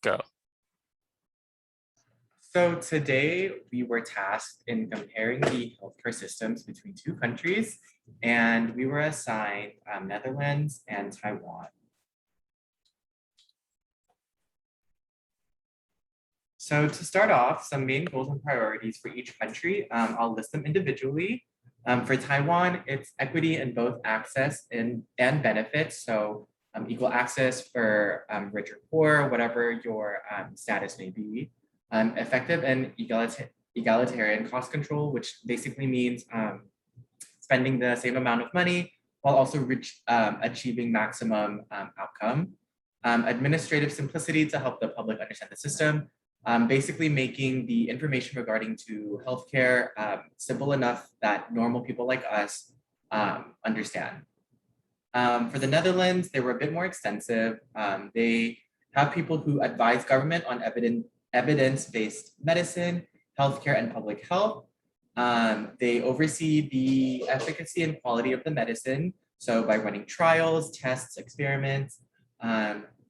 Go. So today we were tasked in comparing the healthcare systems between two countries, and we were assigned Netherlands and Taiwan. So to start off, some main goals and priorities for each country, I'll list them individually. For Taiwan, it's equity in both access and benefits. So equal access for rich or poor, whatever your status may be. Effective and egalitarian cost control, which basically means spending the same amount of money while also achieving maximum outcome. Administrative simplicity to help the public understand the system. Basically making the information regarding to healthcare simple enough that normal people like us understand. For the Netherlands, they were a bit more extensive. They have people who advise government on evidence-based medicine, healthcare, and public health. They oversee the efficacy and quality of the medicine. So by running trials, tests, experiments,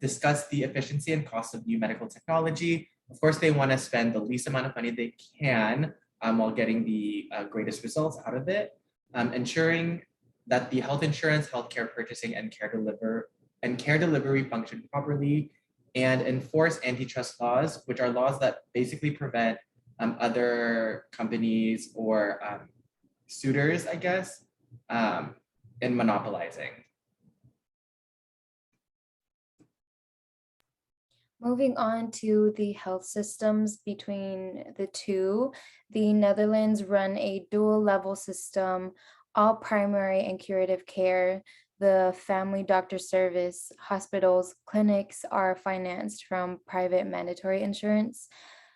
discuss the efficiency and cost of new medical technology. Of course, they want to spend the least amount of money they can while getting the greatest results out of it, ensuring that the health insurance, healthcare purchasing, and care delivery function properly, and enforce antitrust laws, which are laws that basically prevent other companies or suitors, I guess, in monopolizing. Moving on to the health systems between the two, the Netherlands run a dual level system, all primary and curative care. The family doctor service, hospitals, clinics are financed from private mandatory insurance.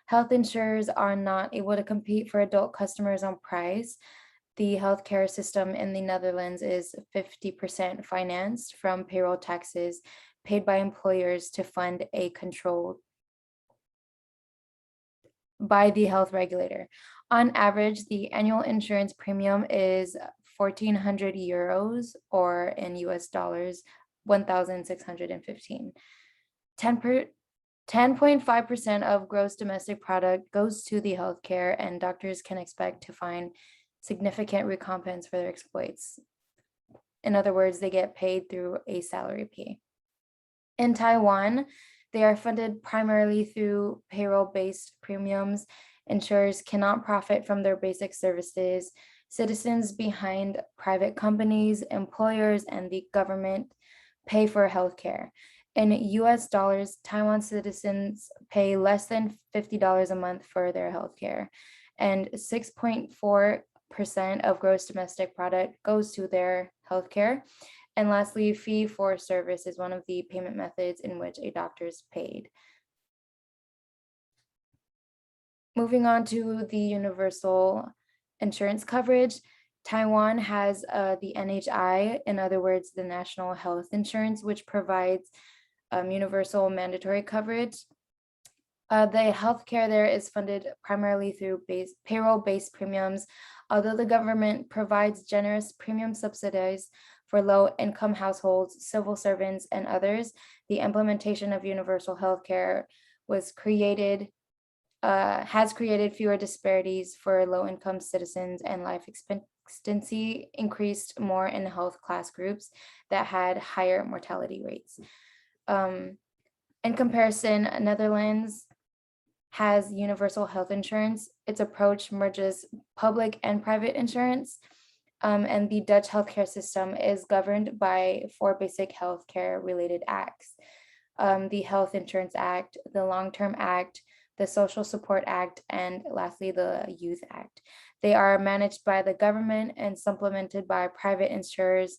Health insurers are not able to compete for adult customers on price. The healthcare system in the Netherlands is 50% financed from payroll taxes paid by employers to fund a control by the health regulator. On average, the annual insurance premium is 1,400 euros, or in US dollars, 1,615. 10.5% of gross domestic product goes to the healthcare, and doctors can expect to find significant recompense for their exploits. In other words, they get paid through a salary pay. In Taiwan, they are funded primarily through payroll-based premiums. Insurers cannot profit from their basic services. Citizens behind private companies, employers, and the government pay for healthcare. In US dollars, Taiwan citizens pay less than $50 a month for their healthcare, and 6.4% of gross domestic product goes to their healthcare. And lastly, fee for service is one of the payment methods in which a doctor is paid. Moving on to the universal insurance coverage, Taiwan has the NHI, in other words, the National Health Insurance, which provides universal mandatory coverage. The healthcare there is funded primarily through payroll-based premiums. Although the government provides generous premium subsidies for low-income households, civil servants, and others, the implementation of universal healthcare has created fewer disparities for low-income citizens, and life expectancy increased more in health class groups that had higher mortality rates. In comparison, Netherlands has universal health insurance. Its approach merges public and private insurance. And the Dutch healthcare system is governed by 4 basic healthcare related acts: the Health Insurance Act, the Long-Term Act, the Social Support Act, and lastly, the Youth Act. They are managed by the government and supplemented by private insurers,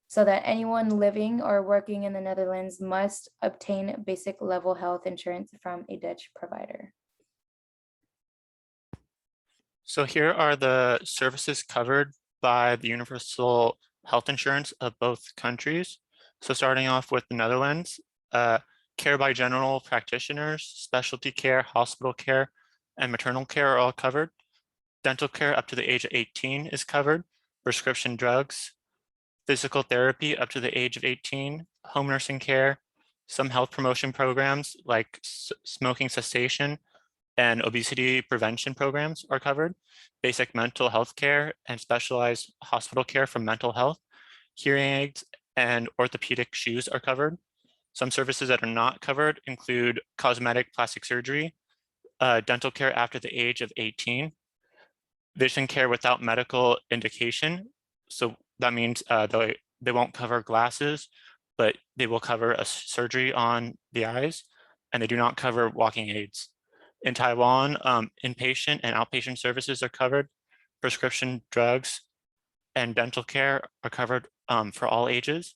so that anyone living or working in the Netherlands must obtain basic level health insurance from a Dutch provider. So here are the services covered by the universal health insurance of both countries. So starting off with the Netherlands, care by general practitioners, specialty care, hospital care, and maternal care are all covered. Dental care up to the age of 18 is covered. Prescription drugs, physical therapy up to the age of 18, home nursing care, Some health promotion programs like smoking cessation and obesity prevention programs are covered. Basic mental health care and specialized hospital care for mental health. Hearing aids and orthopedic shoes are covered. Some services that are not covered include cosmetic plastic surgery, dental care after the age of 18, vision care without medical indication. So that means they won't cover glasses, but they will cover a surgery on the eyes, and they do not cover walking aids. In Taiwan, inpatient and outpatient services are covered. Prescription drugs and dental care are covered for all ages.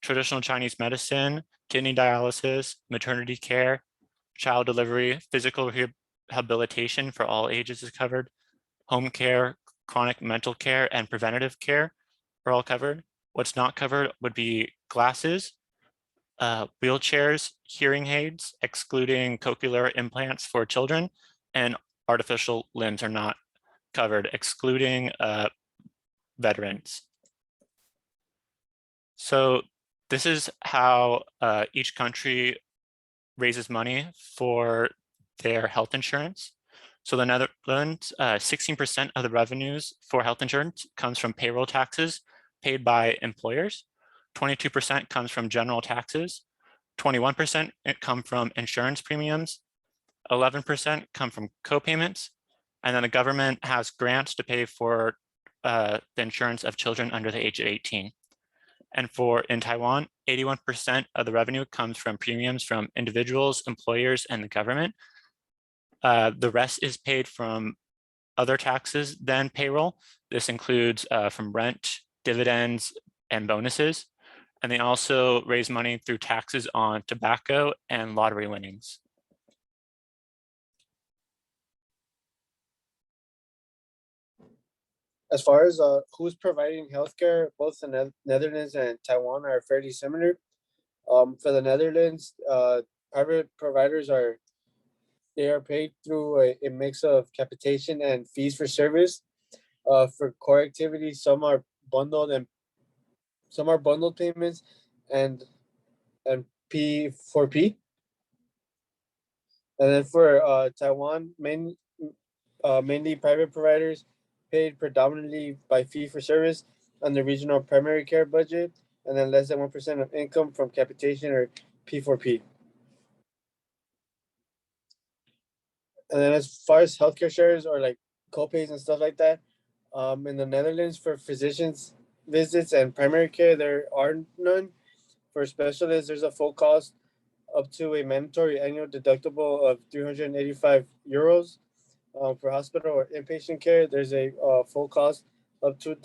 Traditional Chinese medicine, kidney dialysis, maternity care, child delivery, physical rehabilitation for all ages is covered. Home care, chronic mental care, and preventative care are all covered. What's not covered would be glasses, wheelchairs, hearing aids, excluding cochlear implants for children, and artificial limbs are not covered, excluding veterans. So this is how each country raises money for their health insurance. So the Netherlands, 16% of the revenues for health insurance comes from payroll taxes paid by employers. 22% comes from general taxes. 21% come from insurance premiums. 11% come from co-payments. And then the government has grants to pay for the insurance of children under the age of 18. And in Taiwan, 81% of the revenue comes from premiums from individuals, employers, and the government. The rest is paid from other taxes than payroll. This includes from rent, dividends, and bonuses. And they also raise money through taxes on tobacco and lottery winnings. As far as who's providing healthcare, both the Netherlands and Taiwan are fairly similar. For the Netherlands, private providers are paid through a mix of capitation and fees for service. For core activities, some are bundled payments and P4P. And then for Taiwan, mainly private providers paid predominantly by fee for service on the regional primary care budget, and then less than 1% of income from capitation or P4P. And then as far as healthcare shares or like copays and stuff like that, in the Netherlands for physicians visits and primary care, there are none. For specialists, there's a full cost up to a mandatory annual deductible of 385 euros. For hospital or inpatient care, there's a full cost up to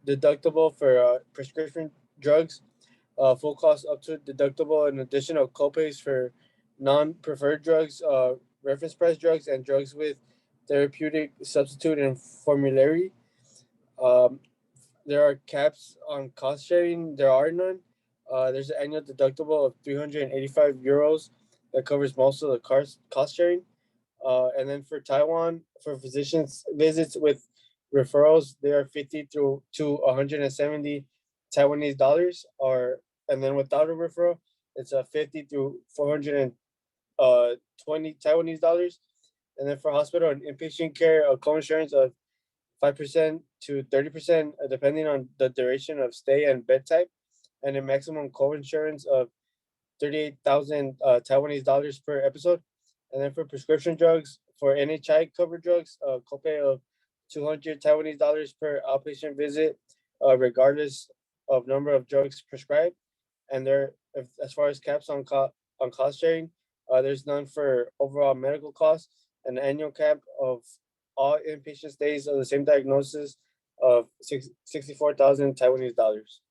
deductible for prescription drugs, full cost up to deductible and additional copays for non-preferred drugs, reference price drugs, and drugs with therapeutic substitute and formulary. There are caps on cost sharing. There are none. There's an annual deductible of 385 euros that covers most of the cost sharing. And then for Taiwan, for physicians visits with referrals, they are 50 to 170 Taiwanese dollars, and then without a referral, it's a 50 to 420 Taiwanese dollars. And then for hospital and inpatient care, a co-insurance of 5% to 30%, depending on the duration of stay and bed type, and a maximum co-insurance of 38,000 Taiwanese dollars per episode. And then for prescription drugs, for NHI covered drugs, copay of 200 Taiwanese dollars per outpatient visit, regardless of number of drugs prescribed. And as far as caps on cost sharing, there's none for overall medical costs. An annual cap of all inpatient stays of the same diagnosis of 64,000 Taiwanese dollars.